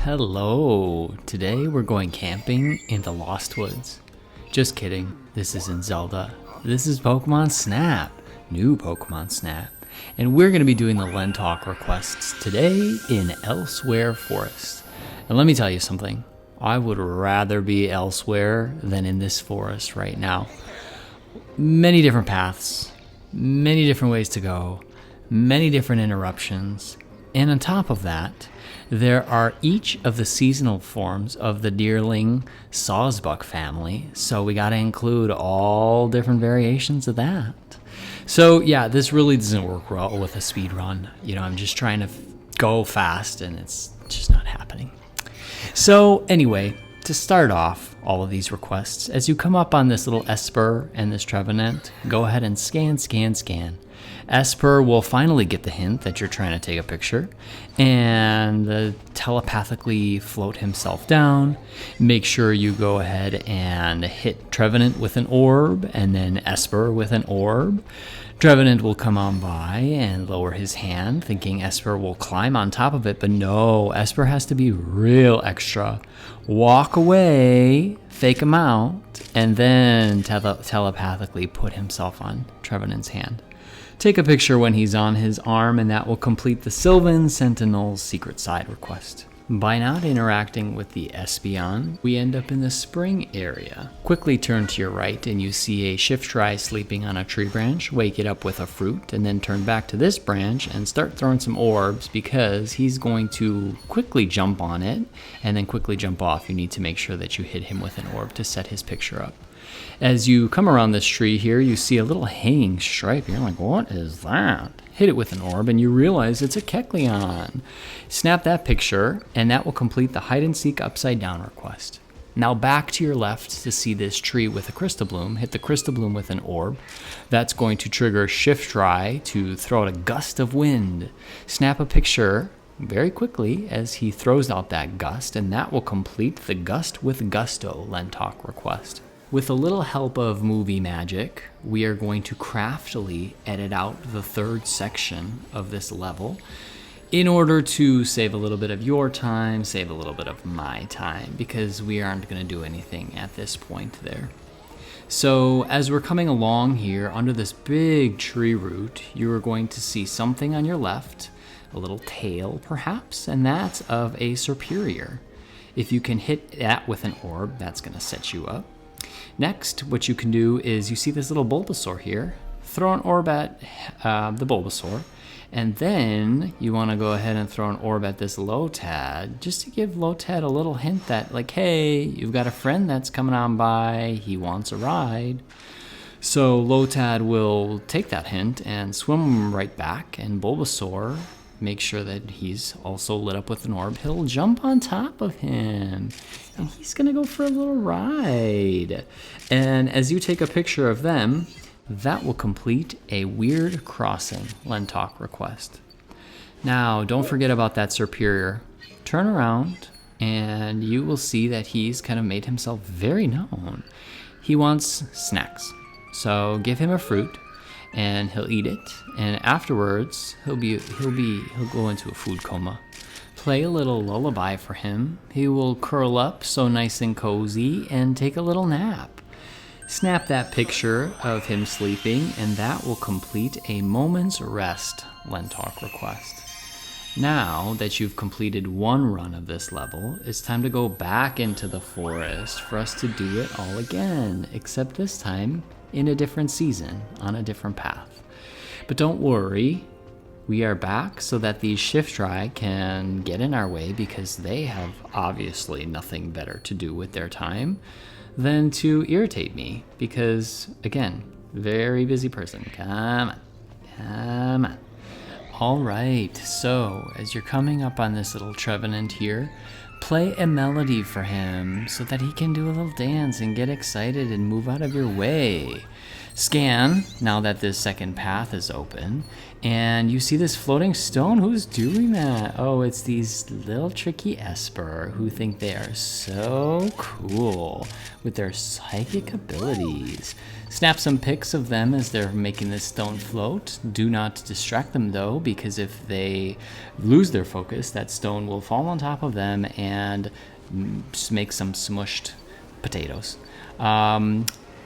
Hello! Today we're going camping in the Lost Woods. Just kidding, this isn't Zelda. This is Pokemon Snap, new Pokemon Snap. And we're going to be doing the LenTalk requests today in Elsewhere Forest. And let me tell you something, I would rather be elsewhere than in this forest right now. Many different paths, many different ways to go, many different interruptions, and on top of that, there are each of the seasonal forms of the Deerling Sawsbuck family, so we got to include all different variations of that. So yeah, this really doesn't work well with a speed run. You know, I'm just trying to go fast and it's just not happening. So anyway, to start off all of these requests, as you come up on this little Espurr and this Trevenant, go ahead and scan. Espurr will finally get the hint that you're trying to take a picture and telepathically float himself down. Make sure you go ahead and hit Trevenant with an orb and then Espurr with an orb. Trevenant will come on by and lower his hand, thinking Espurr will climb on top of it, but no, Espurr has to be real extra. Walk away, fake him out, and then telepathically put himself on Trevenant's hand. Take a picture when he's on his arm, and that will complete the Sylvan Sentinels secret side request. By not interacting with the Espeon, we end up in the spring area. Quickly turn to your right and you see a Shiftry sleeping on a tree branch. Wake it up with a fruit and then turn back to this branch and start throwing some orbs because he's going to quickly jump on it and then quickly jump off. You need to make sure that you hit him with an orb to set his picture up. As you come around this tree here, you see a little hanging stripe. You're like, what is that? Hit it with an orb and you realize it's a Keckleon. Snap that picture and that will complete the hide and seek upside down request. Now back to your left to see this tree with a Crystal Bloom. Hit the Crystal Bloom with an orb. That's going to trigger Shiftry to throw out a gust of wind. Snap a picture very quickly as he throws out that gust, and that will complete the Gust with Gusto LenTalk request. With a little help of movie magic, we are going to craftily edit out the third section of this level in order to save a little bit of your time, save a little bit of my time, because we aren't going to do anything at this point there. So as we're coming along here under this big tree root, you are going to see something on your left, a little tail perhaps, and that's of a Serperior. If you can hit that with an orb, that's going to set you up. Next, what you can do is you see this little Bulbasaur here. Throw an orb at the Bulbasaur, and then you want to go ahead and throw an orb at this Lotad, just to give Lotad a little hint that, like, hey, you've got a friend that's coming on by, he wants a ride. So Lotad will take that hint and swim right back, and Bulbasaur, make sure that he's also lit up with an orb. He'll jump on top of him and he's gonna go for a little ride. And as you take a picture of them, that will complete a Weird Crossing LenTalk request. Now, don't forget about that Serperior. Turn around and you will see that he's kind of made himself very known. He wants snacks, so give him a fruit and he'll eat it, and afterwards he'll go into a food coma. Play a little lullaby for him. He will curl up so nice and cozy and take a little nap. Snap that picture of him sleeping and that will complete a Moment's Rest LenTalk request. Now that you've completed one run of this level, it's time to go back into the forest for us to do it all again, except this time in a different season, on a different path. But don't worry, we are back so that these Shiftry can get in our way because they have obviously nothing better to do with their time than to irritate me because, again, very busy person. Come on. All right, so as you're coming up on this little Trevenant here, play a melody for him so that he can do a little dance and get excited and move out of your way. Scan, now that this second path is open, and you see this floating stone. Who's doing that? Oh, it's these little tricky Espurr who think they are so cool with their psychic abilities. Snap some pics of them as they're making this stone float. Do not distract them though, because if they lose their focus, that stone will fall on top of them and make some smushed potatoes.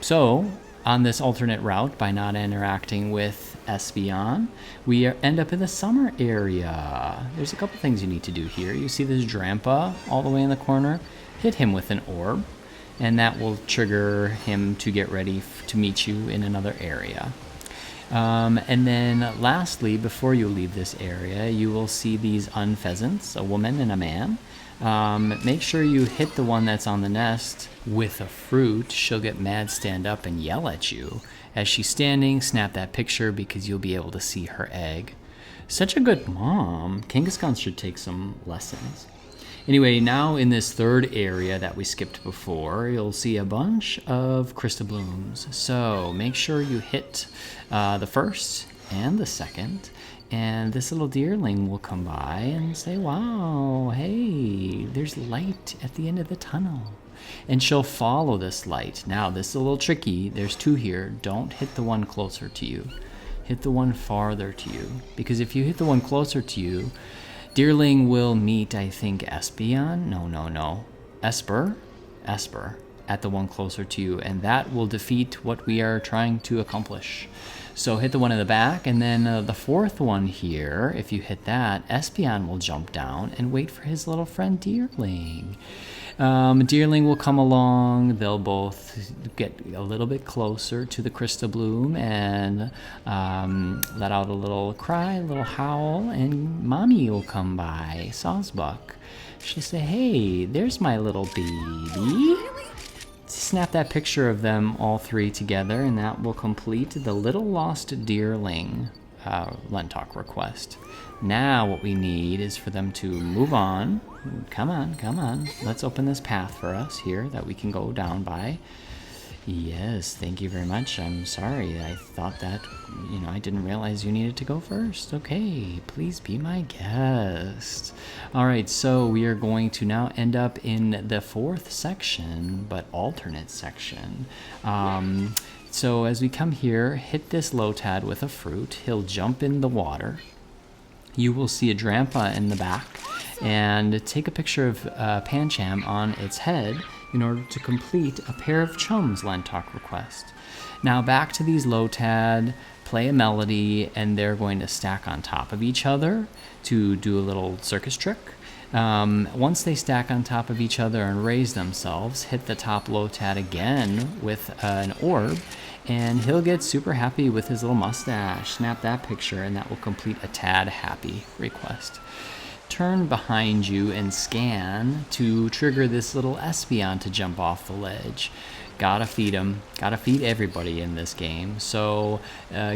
So on this alternate route, by not interacting with Espeon, we end up in the summer area. There's a couple things you need to do here. You see this Drampa all the way in the corner? Hit him with an orb, and that will trigger him to get ready to meet you in another area. And then lastly, before you leave this area, you will see these Unfeazants, a woman and a man. Make sure you hit the one that's on the nest with a fruit. She'll get mad, stand up, and yell at you. As she's standing, snap that picture because you'll be able to see her egg. Such a good mom. Kangaskhan should take some lessons. Anyway, now in this third area that we skipped before, you'll see a bunch of Crystalblooms. So make sure you hit the first and the second, and this little deerling will come by and say, wow, hey, there's light at the end of the tunnel. And she'll follow this light. Now, this is a little tricky. There's two here. Don't hit the one closer to you. Hit the one farther to you. Because if you hit the one closer to you, Deerling will meet, I think, Espeon? No. Espurr at the one closer to you, and that will defeat what we are trying to accomplish. So hit the one in the back, and then the fourth one here, if you hit that, Espeon will jump down and wait for his little friend Deerling. Deerling will come along. They'll both get a little bit closer to the Crystalbloom and let out a little cry, a little howl, and Mommy will come by, Sawsbuck. She'll say, hey, there's my little baby. Snap that picture of them all three together, and that will complete the Little Lost Deerling LenTalk request. Now what we need is for them to move on. Come on. Let's open this path for us here that we can go down by. Yes, thank you very much. I'm sorry. I thought that, I didn't realize you needed to go first. Okay, please be my guest. All right, so we are going to now end up in the fourth section, but alternate section. So as we come here, hit this Lotad with a fruit. He'll jump in the water. You will see a Drampa in the back, and take a picture of Pancham on its head in order to complete a Pair of Chums LenTalk request. Now back to these Lotad, play a melody, and they're going to stack on top of each other to do a little circus trick. Once they stack on top of each other and raise themselves, hit the top Lotad again with an orb, and he'll get super happy with his little mustache. Snap that picture, and that will complete a Tad Happy request. Turn behind you and scan to trigger this little Espeon to jump off the ledge. Gotta feed him. Gotta feed everybody in this game. So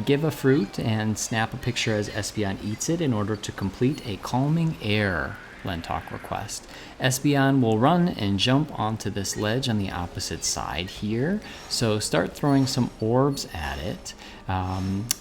give a fruit and snap a picture as Espeon eats it in order to complete a Calming Air LenTalk request. Espeon will run and jump onto this ledge on the opposite side here. So start throwing some orbs at it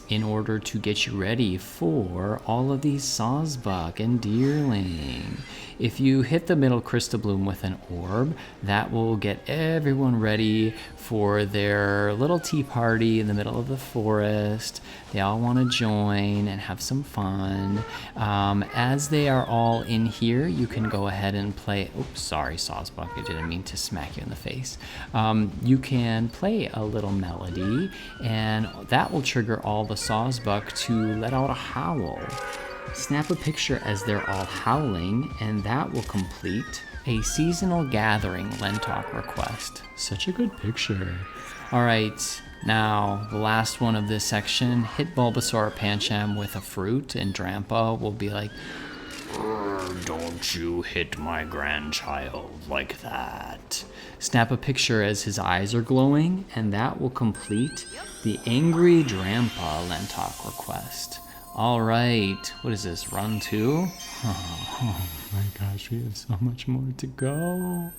in order to get you ready for all of these Sawsbuck and Deerling. If you hit the middle Crystalbloom with an orb, that will get everyone ready for their little tea party in the middle of the forest. They all want to join and have some fun. As they are all in here, you can go ahead and play. Oops, sorry, Sawsbuck. I didn't mean to smack you in the face. You can play a little melody, and that will trigger all the Sawsbuck to let out a howl. Snap a picture as they're all howling, and that will complete a Seasonal Gathering LenTalk request. Such a good picture. All right, now the last one of this section, hit Bulbasaur Pancham with a fruit, and Drampa will be like, don't you hit my grandchild like that. Snap a picture as his eyes are glowing, and that will complete the Angry Drampa LenTalk request. All right, what is this, run 2? Oh, my gosh, we have so much more to go.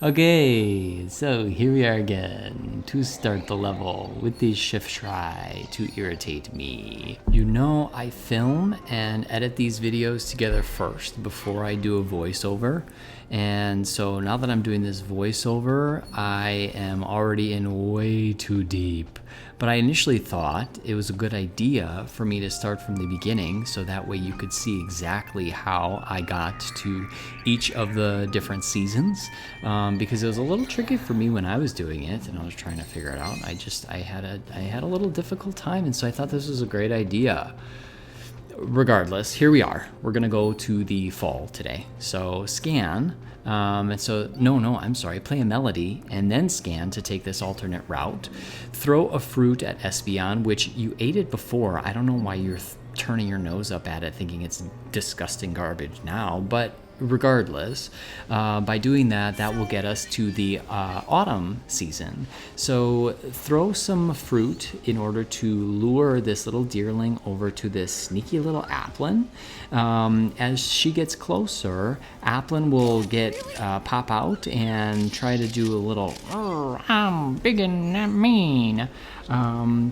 Okay, so here we are again to start the level with the Shiftry to irritate me. You know, I film and edit these videos together first before I do a voiceover. And so now that I'm doing this voiceover, I am already in way too deep. But I initially thought it was a good idea for me to start from the beginning so that way you could see exactly how I got to each of the different seasons, because it was a little tricky for me when I was doing it and I was trying to figure it out. I had a little difficult time, and so I thought this was a great idea. Regardless, here we are. We're gonna go to the fall today. So scan, and so I'm sorry, play a melody and then scan to take this alternate route. Throw a fruit at Espeon, which you ate it before. I don't know why you're turning your nose up at it thinking it's disgusting garbage now, but regardless, by doing that, that will get us to the autumn season. So throw some fruit in order to lure this little deerling over to this sneaky little Applin. As she gets closer, Applin will pop out and try to do a little, I'm big and mean.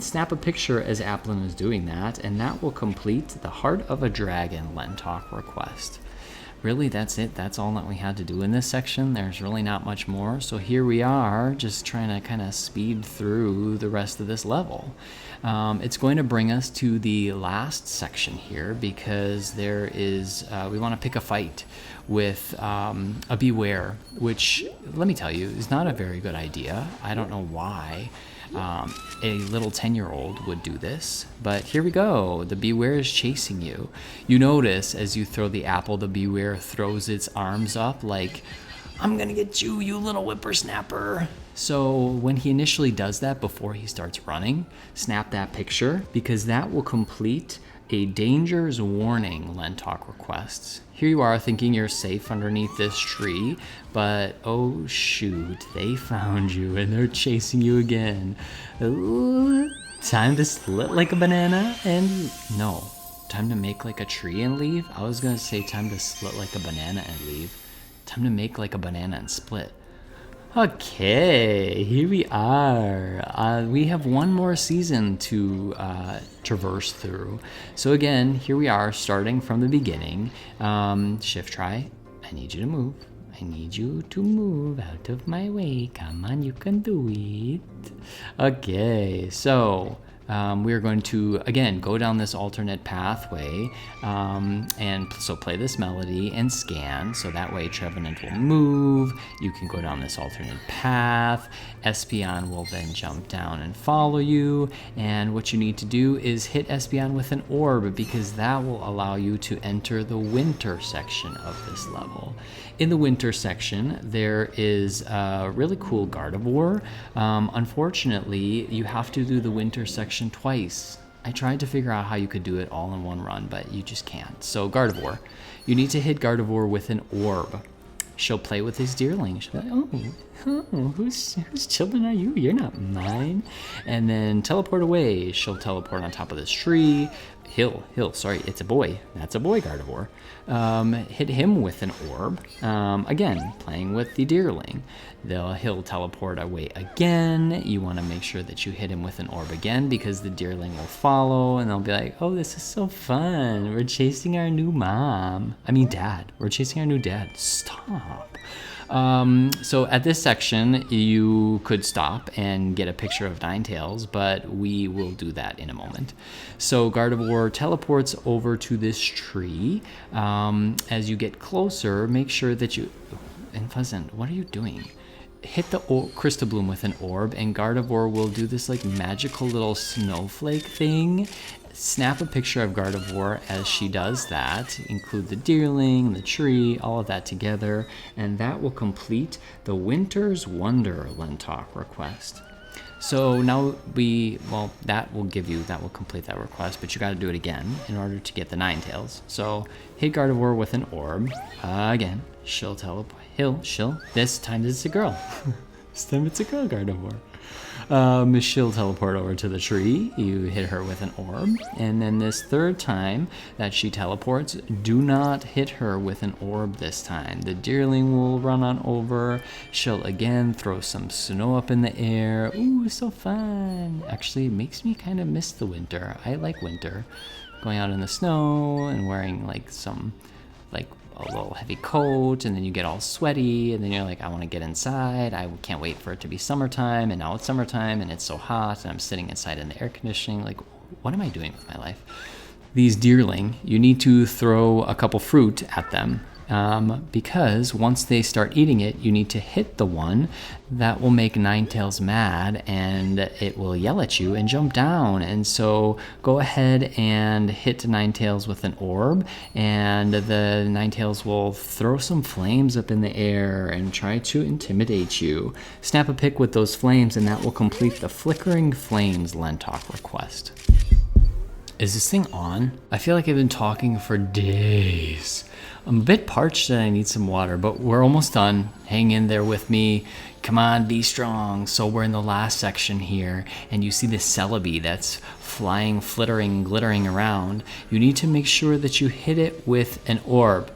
Snap a picture as Applin is doing that, and that will complete the Heart of a Dragon LenTalk request. Really, that's it. That's all that we had to do in this section. There's really not much more. So here we are, just trying to kind of speed through the rest of this level. It's going to bring us to the last section here because there is, we want to pick a fight with a Bewear, which, let me tell you, is not a very good idea. I don't know why a little 10-year-old would do this, but here we go. The Bewear is chasing you. You notice as you throw the apple, the Bewear throws its arms up like, I'm gonna get you, you little whippersnapper. So when he initially does that before he starts running, snap that picture because that will complete a Dangers Warning LenTalk requests. Here you are thinking you're safe underneath this tree, but oh shoot, they found you and they're chasing you again. Ooh, time to split like a banana and no, time to make like a tree and leave? I was gonna say time to split like a banana and leave. Time to make like a banana and split. Okay, here we are. We have one more season to traverse through. So again, here we are starting from the beginning. Shiftry, I need you to move. I need you to move out of my way. Come on, you can do it. Okay, so we are going to, again, go down this alternate pathway, and so play this melody and scan, so that way Trevenant will move, you can go down this alternate path, Espeon will then jump down and follow you, and what you need to do is hit Espeon with an orb, because that will allow you to enter the winter section of this level. In the winter section, there is a really cool Gardevoir. Unfortunately, you have to do the winter section twice. I tried to figure out how you could do it all in one run, but you just can't. So Gardevoir, you need to hit Gardevoir with an orb. She'll play with his deerling. She'll be like, oh, whose children are you? You're not mine. And then teleport away. She'll teleport on top of this tree. Sorry, it's a boy. That's a boy Gardevoir. Hit him with an orb. Again, playing with the deerling. He'll teleport away again. You want to make sure that you hit him with an orb again because the deerling will follow and they'll be like, oh, this is so fun. We're chasing our new dad. We're chasing our new dad. Stop. So at this section, you could stop and get a picture of Ninetales, but we will do that in a moment. So Gardevoir teleports over to this tree. As you get closer, make sure that you... Unfeazant, what are you doing? Hit the Crystal Bloom with an orb, and Gardevoir will do this like magical little snowflake thing. Snap a picture of Gardevoir as she does that. Include the deerling, the tree, all of that together, and that will complete the Winter's Wonder LenTalk request. So now that will complete that request, but you got to do it again in order to get the Ninetales. So hit Gardevoir with an orb. Again, she'll teleport. This time it's a girl. This time it's a girl Gardevoir. She'll teleport over to the tree. You hit her with an orb. And then this third time that she teleports, do not hit her with an orb this time. The Deerling will run on over. She'll again throw some snow up in the air. Ooh, so fun. Actually, it makes me kind of miss the winter. I like winter. Going out in the snow and wearing like a little heavy coat, and then you get all sweaty, and then you're like, I want to get inside. I can't wait for it to be summertime, and now it's summertime, and it's so hot, and I'm sitting inside in the air conditioning. Like, what am I doing with my life? These Deerling, you need to throw a couple fruit at them. Because once they start eating it, you need to hit the one that will make Ninetales mad, and it will yell at you and jump down. And so go ahead and hit Ninetales with an orb, and the Ninetales will throw some flames up in the air and try to intimidate you. Snap a pic with those flames, and that will complete the Flickering Flames LenTalk request. Is this thing on? I feel like I've been talking for days. I'm a bit parched and I need some water, but we're almost done. Hang in there with me. Come on, be strong. So we're in the last section here, and you see this Celebi that's flying, flittering, glittering around. You need to make sure that you hit it with an orb.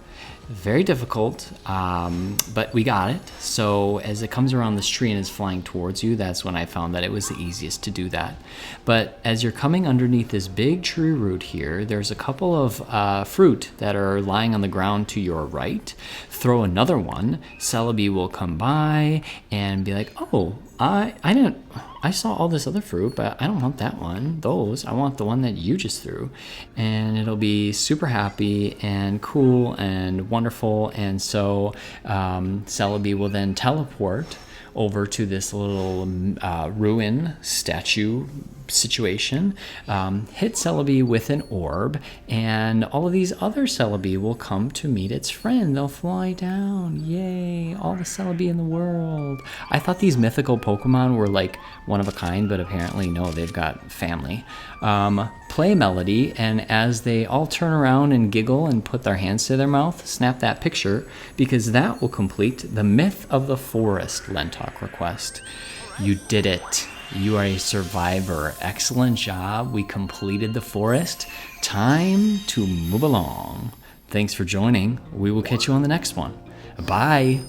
Very difficult, but we got it. So as it comes around this tree and is flying towards you, that's when I found that it was the easiest to do that. But as you're coming underneath this big tree root here, there's a couple of fruit that are lying on the ground to your right. Throw another one. Celebi will come by and be like, oh, I saw all this other fruit, but I don't want that one. I want the one that you just threw. And it'll be super happy and cool and wonderful. And so Celebi will then teleport over to this little ruin statue situation, hit Celebi with an orb, and all of these other Celebi will come to meet its friend. They'll fly down. Yay, all the Celebi in the world. I thought these mythical Pokemon were like one of a kind, but apparently no, they've got family. Play melody, and as they all turn around and giggle and put their hands to their mouth, snap that picture, because that will complete the Myth of the Forest LenTalk request. You did it. You are a survivor. Excellent job. We completed the forest. Time to move along. Thanks for joining. We will catch you on the next one. Bye.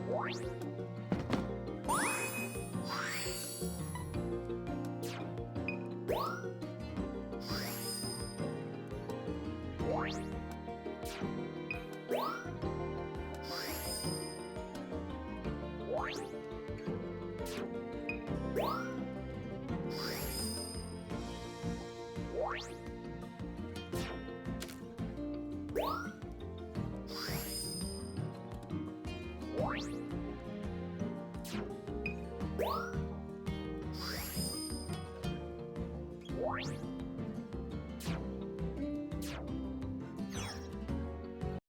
What?